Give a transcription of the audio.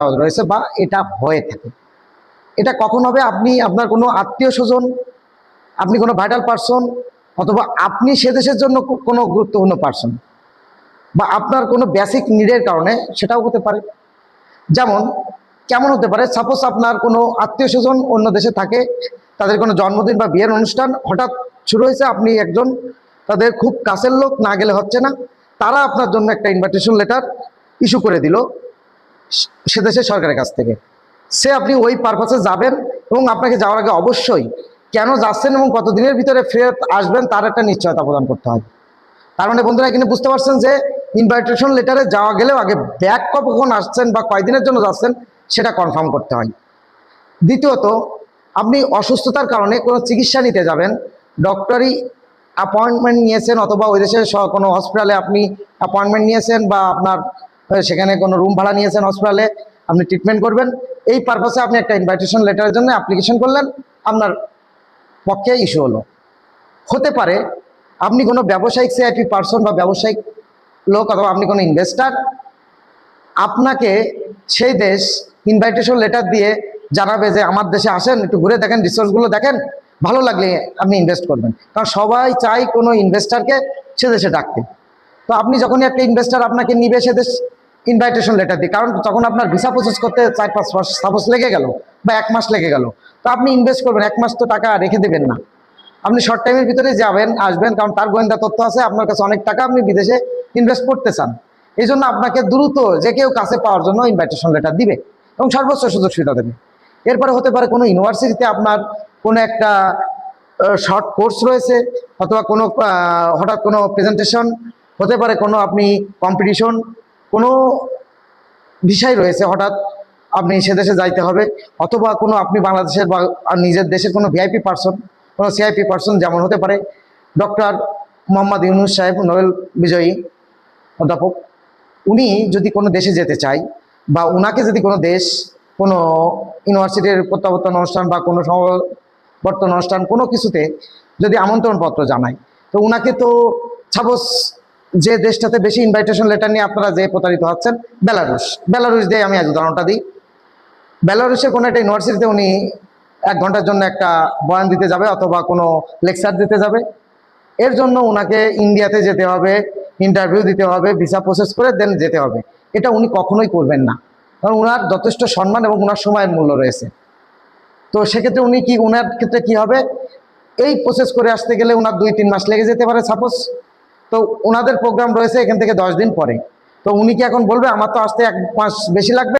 রয়েছে বা এটা হয়ে থাকে। এটা কখন হবে? আপনি আপনার কোনো আত্মীয় স্বজন, আপনি কোনো ভাইটাল পার্সন, অথবা আপনি সে দেশের জন্য কোনো গুরুত্বপূর্ণ পার্সন, বা আপনার কোনো বেসিক নিডের কারণে সেটাও হতে পারে। যেমন কেমন হতে পারে? সাপোজ আপনার কোনো আত্মীয় স্বজন অন্য দেশে থাকে, তাদের কোনো জন্মদিন বা বিয়ের অনুষ্ঠান হঠাৎ শুরু হয়েছে, আপনি একজন তাদের খুব কাছের লোক, না গেলে হচ্ছে না, তারা আপনার জন্য একটা ইনভাইটেশন লেটার ইস্যু করে দিল সে দেশের সরকারের কাছ থেকে। আপনি ওই পারপাসে যাবেন, এবং আপনাকে যাওয়ার আগে অবশ্যই কেন যাচ্ছেন এবং কতদিনের ভিতরে ফেরত আসবেন তার একটা নিশ্চয়তা প্রদান করতে হবে। তার মানে বন্ধুরা এখানে বুঝতে পারছেন যে ইনভাইটেশন লেটারে যাওয়া গেলেও আগে ব্যাক কখন আসছেন বা কয়দিনের জন্য যাচ্ছেন সেটা কনফার্ম করতে হয়। দ্বিতীয়ত, আপনি অসুস্থতার কারণে কোনো চিকিৎসা নিতে যাবেন, ডক্টরি অ্যাপয়েন্টমেন্ট নিয়েছেন, অথবা ওই দেশের কোনো হসপিটালে আপনি অ্যাপয়েন্টমেন্ট নিয়েছেন, বা আপনার সেখানে কোনো রুম ভাড়া নিয়েছেন হসপিটালে, আপনি ট্রিটমেন্ট করবেন, এই পারপাসে আপনি একটা ইনভাইটেশন লেটারের জন্য অ্যাপ্লিকেশন করলেন, আপনার পক্ষে ইস্যু হলো। হতে পারে আপনি কোনো ব্যবসায়িক সিআইপি পার্সন বা ব্যবসায়িক লোক, অথবা আপনি কোনো ইনভেস্টার, আপনাকে সেই দেশ ইনভাইটেশন লেটার দিয়ে জানাবে যে আমার দেশে আসেন, একটু ঘুরে দেখেন, রিসোর্সগুলো দেখেন, ভালো লাগলে আপনি ইনভেস্ট করবেন। কারণ সবাই চাই কোনো ইনভেস্টারকে সে দেশে ডাকতে। তো আপনি যখনই একটা ইনভেস্টার আপনাকে নিবে সে দেশ ইনভাইটেশন লেটার দিয়ে, কারণ তখন আপনার ভিসা প্রসেস করতে 4-5 মাস সাপোজ লেগে গেল, বা 1 মাস লেগে গেল, তো আপনি ইনভেস্ট করবেন, 1 মাস তো টাকা রেখে দেবেন না, আপনি শর্ট টাইমের ভিতরে যাবেন আসবেন, কারণ তার গোয়েন্দা তথ্য আছে আপনার কাছে অনেক টাকা আপনি বিদেশে ইনভেস্ট করতে চান। এই জন্য আপনাকে দ্রুত যে কেউ কাছে পাওয়ার জন্য ইনভাইটেশন লেটার দিবে এবং সর্বোচ্চ সুযোগ সুবিধা দেবে। এরপরে হতে পারে কোনো ইউনিভার্সিটিতে আপনার কোনো একটা শর্ট কোর্স রয়েছে, অথবা কোনো হঠাৎ কোনো প্রেজেন্টেশন হতে পারে, কোনো আপনি কম্পিটিশন, কোনো বিষয় রয়েছে, হঠাৎ আপনি সে দেশে যাইতে হবে, অথবা কোনো আপনি বাংলাদেশের বা নিজের দেশের কোনো ভিআইপি পার্সন, কোনো সিআইপি পার্সন, যেমন হতে পারে ডক্টর মোহাম্মদ ইউনূস সাহেব, নোবেল বিজয়ী অধ্যাপক, উনি যদি কোনো দেশে যেতে চায়, বা উনাকে যদি কোনো দেশ কোনো ইউনিভার্সিটির প্রত্যাবর্তন অনুষ্ঠান বা কোনো সমাবর্তন অনুষ্ঠান কোনো কিছুতে যদি আমন্ত্রণপত্র জানায়, তো উনাকে তো সাপোজ যে দেশটাতে বেশি ইনভাইটেশন লেটার নিয়ে আপনারা যে প্রতারিত হচ্ছেন, বেলারুশ দিয়ে আমি আজ উদাহরণটা দিই। বেলারুশের কোনো একটা ইউনিভার্সিটিতে উনি 1 ঘন্টার জন্য একটা বয়ান দিতে যাবে, অথবা কোনো লেকচার দিতে যাবে, এর জন্য ওনাকে ইন্ডিয়াতে যেতে হবে, ইন্টারভিউ দিতে হবে, ভিসা প্রসেস করে দেন যেতে হবে। এটা উনি কখনোই করবেন না, কারণ ওনার যথেষ্ট সম্মান এবং ওনার সময়ের মূল্য রয়েছে। তো সেক্ষেত্রে উনি কি, ওনার ক্ষেত্রে কি হবে, এই প্রসেস করে আসতে গেলে ওনার 2-3 মাস লেগে যেতে পারে সাপোজ। তো ওনাদের প্রোগ্রাম রয়েছে এখান থেকে 10 দিন পরে, তো উনি কি এখন বলবে আমার তো আসতে 1 মাস বেশি লাগবে?